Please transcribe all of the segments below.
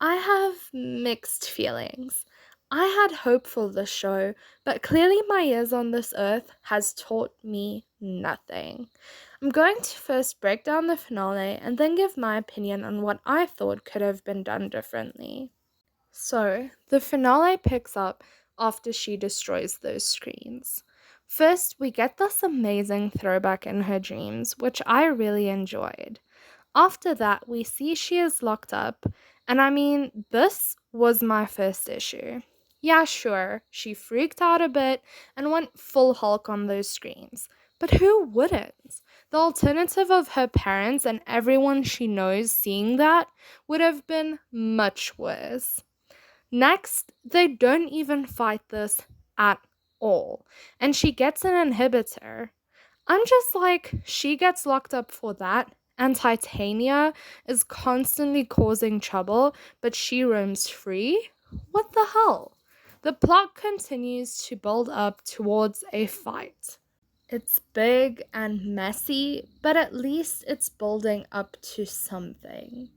I have mixed feelings. I had hope for the show, but clearly my years on this earth has taught me nothing. I'm going to first break down the finale and then give my opinion on what I thought could have been done differently. So, the finale picks up after she destroys those screens. First, we get this amazing throwback in her dreams, which I really enjoyed. After that, we see she is locked up, and I mean, this was my first issue. Yeah, sure, she freaked out a bit and went full Hulk on those screens. But who wouldn't? The alternative of her parents and everyone she knows seeing that would have been much worse. Next, they don't even fight this at all, and she gets an inhibitor. I'm just like, she gets locked up for that, and Titania is constantly causing trouble, but she roams free? What the hell? The plot continues to build up towards a fight. It's big and messy, but at least it's building up to something.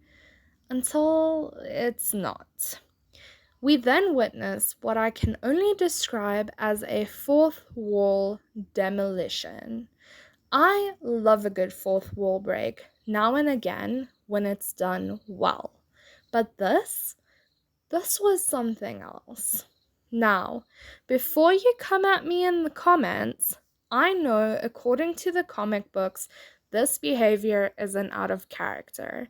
Until it's not. We then witness what I can only describe as a fourth wall demolition. I love a good fourth wall break now and again when it's done well. But this was something else. Now, before you come at me in the comments, I know according to the comic books, this behavior isn't out of character.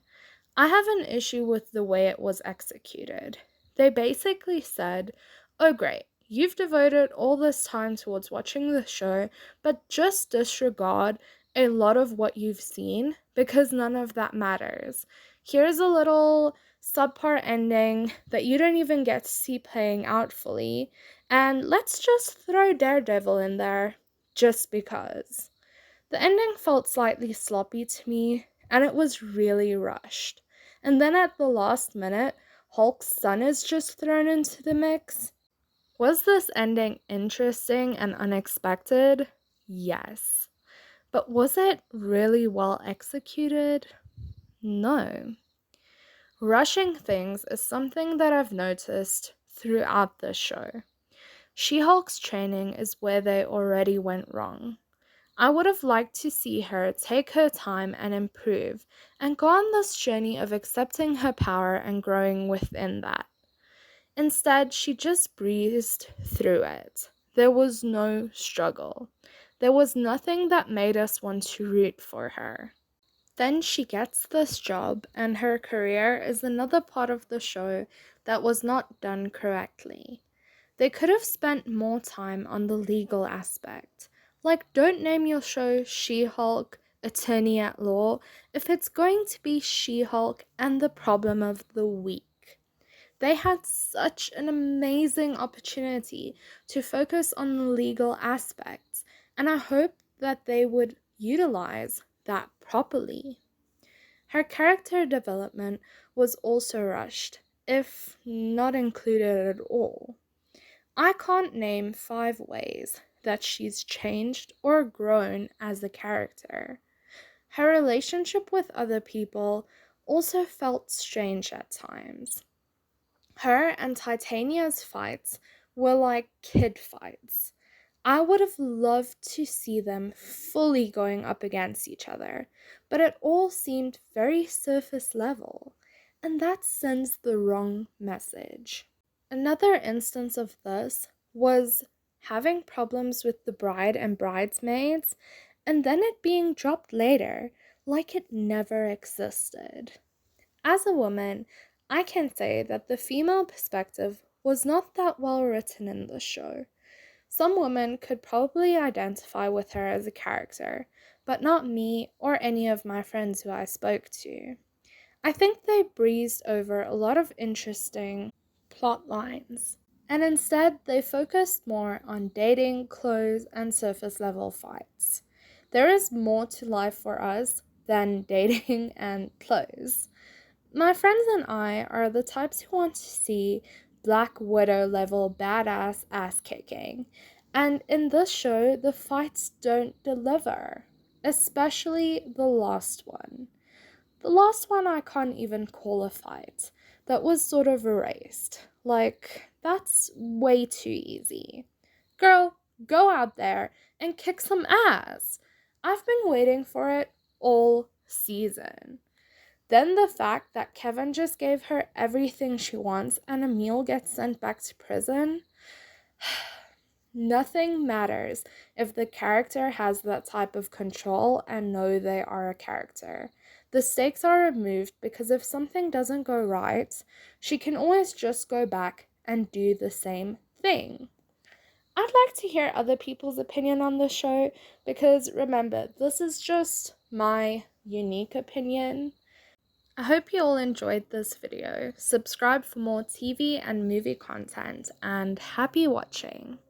I have an issue with the way it was executed. They basically said, oh great, you've devoted all this time towards watching the show, but just disregard a lot of what you've seen because none of that matters. Here's a little subpar ending that you don't even get to see playing out fully, and let's just throw Daredevil in there just because. The ending felt slightly sloppy to me, and it was really rushed. And then at the last minute, Hulk's son is just thrown into the mix. Was this ending interesting and unexpected? Yes. But was it really well executed? No. Rushing things is something that I've noticed throughout the show. She-Hulk's training is where they already went wrong. I would have liked to see her take her time and improve and go on this journey of accepting her power and growing within that. Instead, she just breezed through it. There was no struggle. There was nothing that made us want to root for her. Then she gets this job, and her career is another part of the show that was not done correctly. They could have spent more time on the legal aspect. Like, don't name your show She-Hulk, Attorney at Law, if it's going to be She-Hulk and the problem of the week. They had such an amazing opportunity to focus on the legal aspects, and I hope that they would utilize that properly. Her character development was also rushed, if not included at all. I can't name 5 ways that she's changed or grown as a character. Her relationship with other people also felt strange at times. Her and Titania's fights were like kid fights. I would have loved to see them fully going up against each other, but it all seemed very surface level, and that sends the wrong message. Another instance of this was having problems with the bride and bridesmaids, and then it being dropped later, like it never existed. As a woman, I can say that the female perspective was not that well written in the show. Some women could probably identify with her as a character, but not me or any of my friends who I spoke to. I think they breezed over a lot of interesting plot lines, and instead they focused more on dating, clothes, and surface level fights. There is more to life for us than dating and clothes. My friends and I are the types who want to see Black Widow level badass ass kicking, and in this show, the fights don't deliver, especially the last one. The last one I can't even call a fight, that was sort of erased. Like, that's way too easy. Girl, go out there and kick some ass. I've been waiting for it all season. Then the fact that Kevin just gave her everything she wants and Emil gets sent back to prison. Nothing matters if the character has that type of control and know they are a character. The stakes are removed because if something doesn't go right, she can always just go back and do the same thing. I'd like to hear other people's opinion on this show because remember, this is just my unique opinion. I hope you all enjoyed this video. Subscribe for more TV and movie content and happy watching.